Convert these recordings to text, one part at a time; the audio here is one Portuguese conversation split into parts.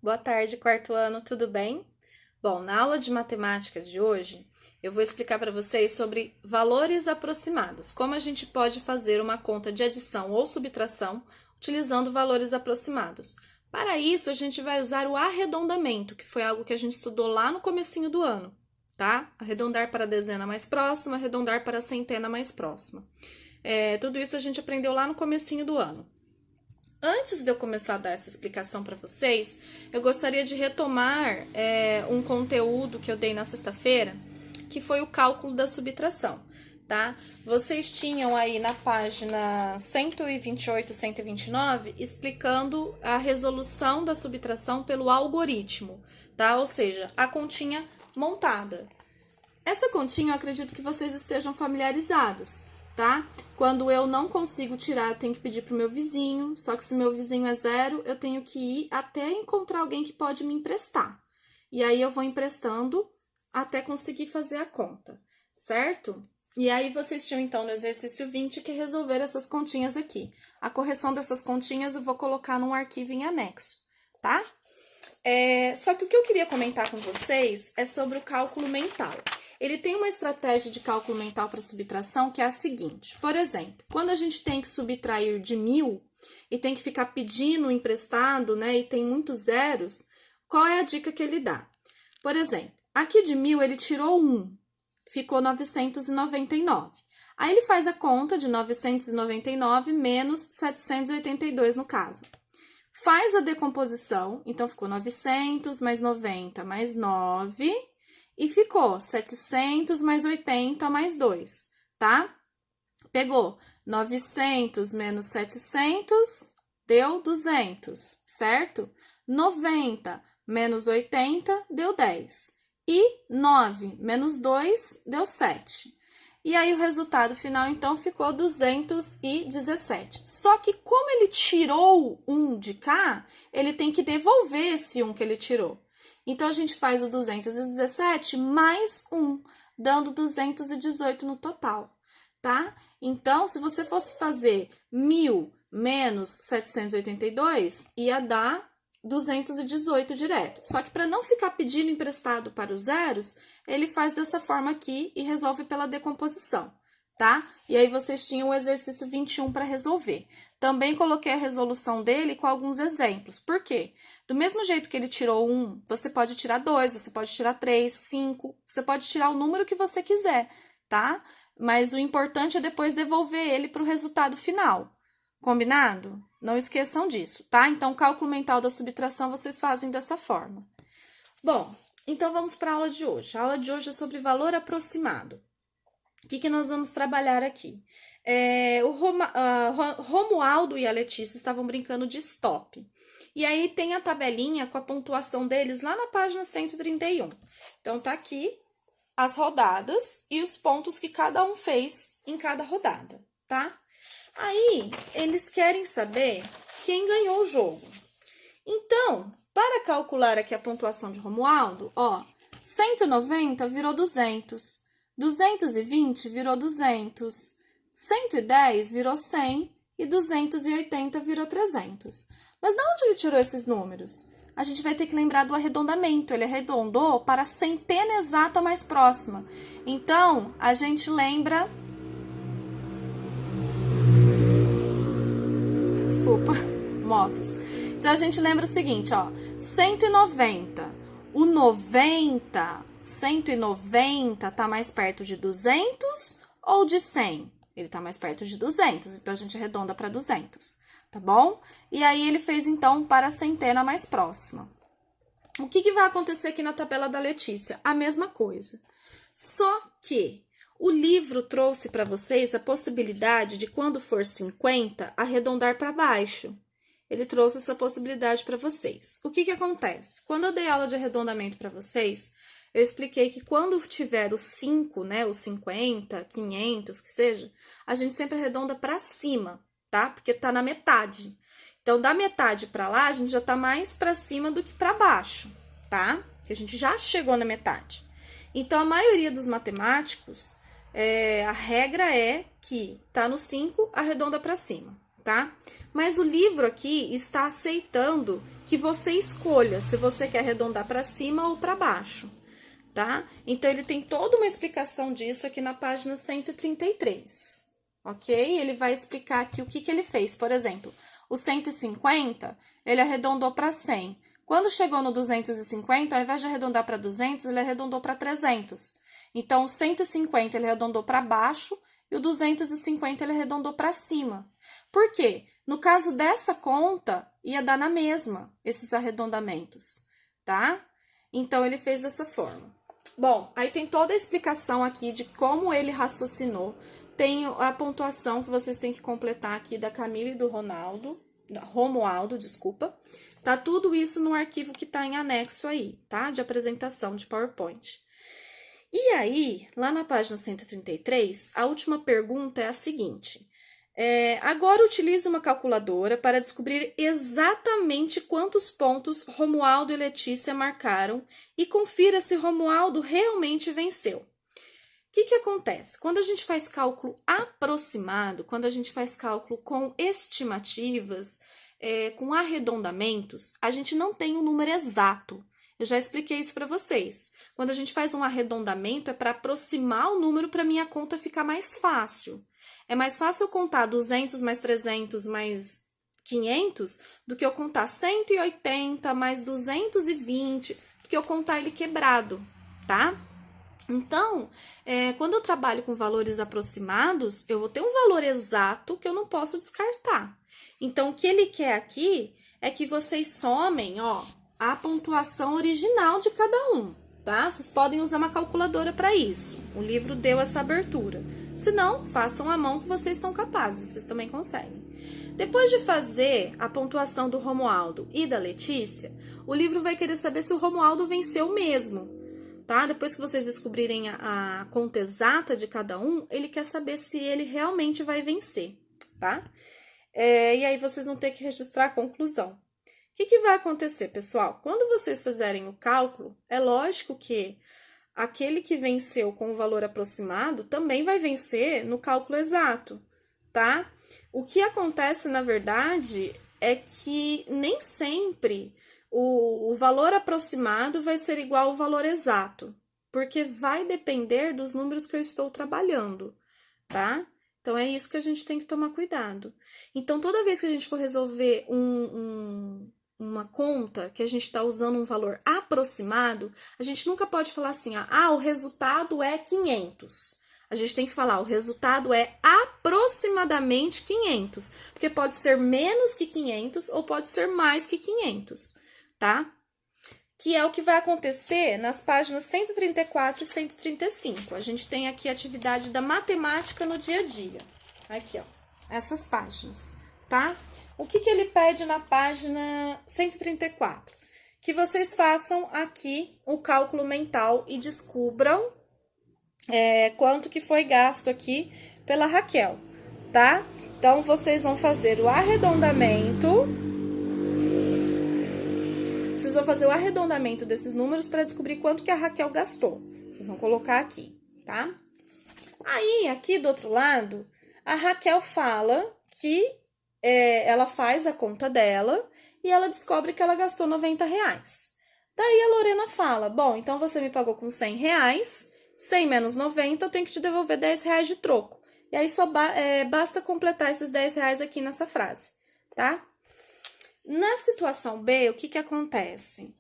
Boa tarde, quarto ano, tudo bem? Bom, na aula de matemática de hoje, eu vou explicar para vocês sobre valores aproximados, como a gente pode fazer uma conta de adição ou subtração utilizando valores aproximados. Para isso, a gente vai usar o arredondamento, que foi algo que a gente estudou lá no comecinho do ano, tá? Arredondar para a dezena mais próxima, arredondar para a centena mais próxima. Tudo isso a gente aprendeu lá no comecinho do ano. Antes de eu começar a dar essa explicação para vocês, eu gostaria de retomar um conteúdo que eu dei na sexta-feira, que foi o cálculo da subtração, tá? Vocês tinham aí na página 128, 129, explicando a resolução da subtração pelo algoritmo, tá? Ou seja, a continha montada. Essa continha eu acredito que vocês estejam familiarizados, tá? Quando eu não consigo tirar, eu tenho que pedir pro meu vizinho, só que se meu vizinho é zero, eu tenho que ir até encontrar alguém que pode me emprestar. E aí eu vou emprestando até conseguir fazer a conta, certo? E aí vocês tinham então no exercício 20 que resolver essas continhas aqui. A correção dessas continhas eu vou colocar num arquivo em anexo, tá? Só que o que eu queria comentar com vocês é sobre o cálculo mental. Ele tem uma estratégia de cálculo mental para subtração que é a seguinte. Por exemplo, quando a gente tem que subtrair de 1.000 e tem que ficar pedindo emprestado, né, e tem muitos zeros, qual é a dica que ele dá? Por exemplo, aqui de 1.000 ele tirou 1, ficou 999. Aí ele faz a conta de 999 menos 782 no caso. Faz a decomposição, então ficou 900 mais 90 mais 9... E ficou 700 mais 80 mais 2, tá? Pegou 900 menos 700, deu 200, certo? 90 menos 80, deu 10. E 9 menos 2, deu 7. E aí, o resultado final, então, ficou 217. Só que, como ele tirou 1 de cá, ele tem que devolver esse 1 que ele tirou. Então, a gente faz o 217 mais 1, dando 218 no total, tá? Então, se você fosse fazer 1.000 menos 782, ia dar 218 direto. Só que para não ficar pedindo emprestado para os zeros, ele faz dessa forma aqui e resolve pela decomposição, tá? E aí, vocês tinham o exercício 21 para resolver. Também coloquei a resolução dele com alguns exemplos. Por quê? Do mesmo jeito que ele tirou 1, você pode tirar 2, você pode tirar 3, 5, você pode tirar o número que você quiser, tá? Mas o importante é depois devolver ele para o resultado final. Combinado? Não esqueçam disso, tá? Então, o cálculo mental da subtração vocês fazem dessa forma. Bom, então vamos para a aula de hoje. A aula de hoje é sobre valor aproximado. O que nós vamos trabalhar aqui? Romualdo e a Letícia estavam brincando de stop. E aí tem a tabelinha com a pontuação deles lá na página 131. Então, tá aqui as rodadas e os pontos que cada um fez em cada rodada, tá? Aí, eles querem saber quem ganhou o jogo. Então, para calcular aqui a pontuação de Romualdo, ó, 190 virou 200, 220 virou 200, 110 virou 100 e 280 virou 300. Mas de onde ele tirou esses números? A gente vai ter que lembrar do arredondamento. Ele arredondou para a centena exata mais próxima. Então, a gente lembra... Desculpa, motos. Então, a gente lembra o seguinte, ó. 190. O 90, 190 tá mais perto de 200 ou de 100? Ele tá mais perto de 200, então a gente arredonda para 200, tá bom? E aí, ele fez, então, para a centena mais próxima. O que vai acontecer aqui na tabela da Letícia? A mesma coisa. Só que o livro trouxe para vocês a possibilidade de, quando for 50, arredondar para baixo. Ele trouxe essa possibilidade para vocês. O que acontece? Quando eu dei aula de arredondamento para vocês, eu expliquei que quando tiver os 5, né, os 50, 500, que seja, a gente sempre arredonda para cima, tá? Porque tá na metade. Então, da metade para lá, a gente já tá mais para cima do que para baixo, tá? Porque a gente já chegou na metade. Então, a maioria dos matemáticos, a regra é que tá no 5, arredonda para cima, tá? Mas o livro aqui está aceitando que você escolha se você quer arredondar para cima ou para baixo, tá? Então, ele tem toda uma explicação disso aqui na página 133, ok? Ele vai explicar aqui o que ele fez. Por exemplo, o 150, ele arredondou para 100. Quando chegou no 250, ao invés de arredondar para 200, ele arredondou para 300. Então, o 150 ele arredondou para baixo e o 250 ele arredondou para cima. Por quê? No caso dessa conta, ia dar na mesma esses arredondamentos, tá? Então, ele fez dessa forma. Bom, aí tem toda a explicação aqui de como ele raciocinou. Tem a pontuação que vocês têm que completar aqui da Camila e do Romualdo, desculpa. Tá tudo isso no arquivo que tá em anexo aí, tá? De apresentação de PowerPoint. E aí, lá na página 133, a última pergunta é a seguinte. Agora utilize uma calculadora para descobrir exatamente quantos pontos Romualdo e Letícia marcaram e confira se Romualdo realmente venceu. O que acontece? Quando a gente faz cálculo aproximado, quando a gente faz cálculo com estimativas, com arredondamentos, a gente não tem um número exato. Eu já expliquei isso para vocês. Quando a gente faz um arredondamento, é para aproximar o número para minha conta ficar mais fácil. É mais fácil eu contar 200 mais 300 mais 500 do que eu contar 180 mais 220, do que eu contar ele quebrado, tá? Então, quando eu trabalho com valores aproximados, eu vou ter um valor exato que eu não posso descartar. Então, o que ele quer aqui é que vocês somem, ó, a pontuação original de cada um, tá? Vocês podem usar uma calculadora para isso. O livro deu essa abertura. Se não, façam à mão que vocês são capazes, vocês também conseguem. Depois de fazer a pontuação do Romualdo e da Letícia, o livro vai querer saber se o Romualdo venceu mesmo, tá? Depois que vocês descobrirem a conta exata de cada um, ele quer saber se ele realmente vai vencer, tá? E aí vocês vão ter que registrar a conclusão. O que vai acontecer, pessoal? Quando vocês fizerem o cálculo, é lógico que aquele que venceu com o valor aproximado também vai vencer no cálculo exato, tá? O que acontece, na verdade, é que nem sempre o valor aproximado vai ser igual ao valor exato, porque vai depender dos números que eu estou trabalhando, tá? Então, é isso que a gente tem que tomar cuidado. Então, toda vez que a gente for resolver uma conta que a gente está usando um valor aproximado, a gente nunca pode falar assim, o resultado é 500. A gente tem que falar, o resultado é aproximadamente 500, porque pode ser menos que 500 ou pode ser mais que 500, tá? Que é o que vai acontecer nas páginas 134 e 135. A gente tem aqui a atividade da matemática no dia a dia. Aqui, ó, essas páginas, tá? O que ele pede na página 134? Que vocês façam aqui o cálculo mental e descubram quanto que foi gasto aqui pela Raquel, tá? Então, vocês vão fazer o arredondamento. Vocês vão fazer o arredondamento desses números para descobrir quanto que a Raquel gastou. Vocês vão colocar aqui, tá? Aí, aqui do outro lado, a Raquel fala que ela faz a conta dela e ela descobre que ela gastou R$90. Daí a Lorena fala, bom, então você me pagou com R$100, 100 menos 90, eu tenho que te devolver R$10 de troco. E aí só basta completar esses R$10 aqui nessa frase, tá? Na situação B, o que acontece?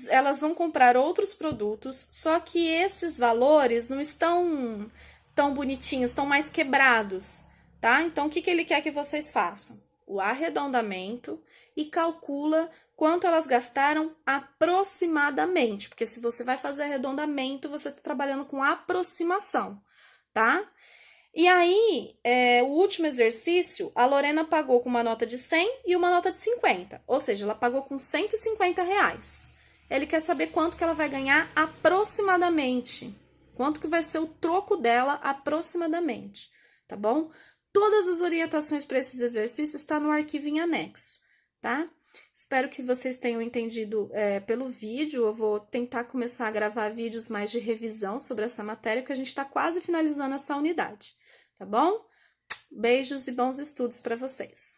Elas vão comprar outros produtos, só que esses valores não estão tão bonitinhos, estão mais quebrados, tá? Então, o que ele quer que vocês façam? O arredondamento e calcula quanto elas gastaram aproximadamente, porque se você vai fazer arredondamento, você está trabalhando com aproximação, tá? E aí, o último exercício, a Lorena pagou com uma nota de 100 e uma nota de 50, ou seja, ela pagou com R$150. Ele quer saber quanto que ela vai ganhar aproximadamente, quanto que vai ser o troco dela aproximadamente, tá bom? Todas as orientações para esses exercícios estão no arquivo em anexo, tá? Espero que vocês tenham entendido pelo vídeo. Eu vou tentar começar a gravar vídeos mais de revisão sobre essa matéria, porque a gente está quase finalizando essa unidade, tá bom? Beijos e bons estudos para vocês!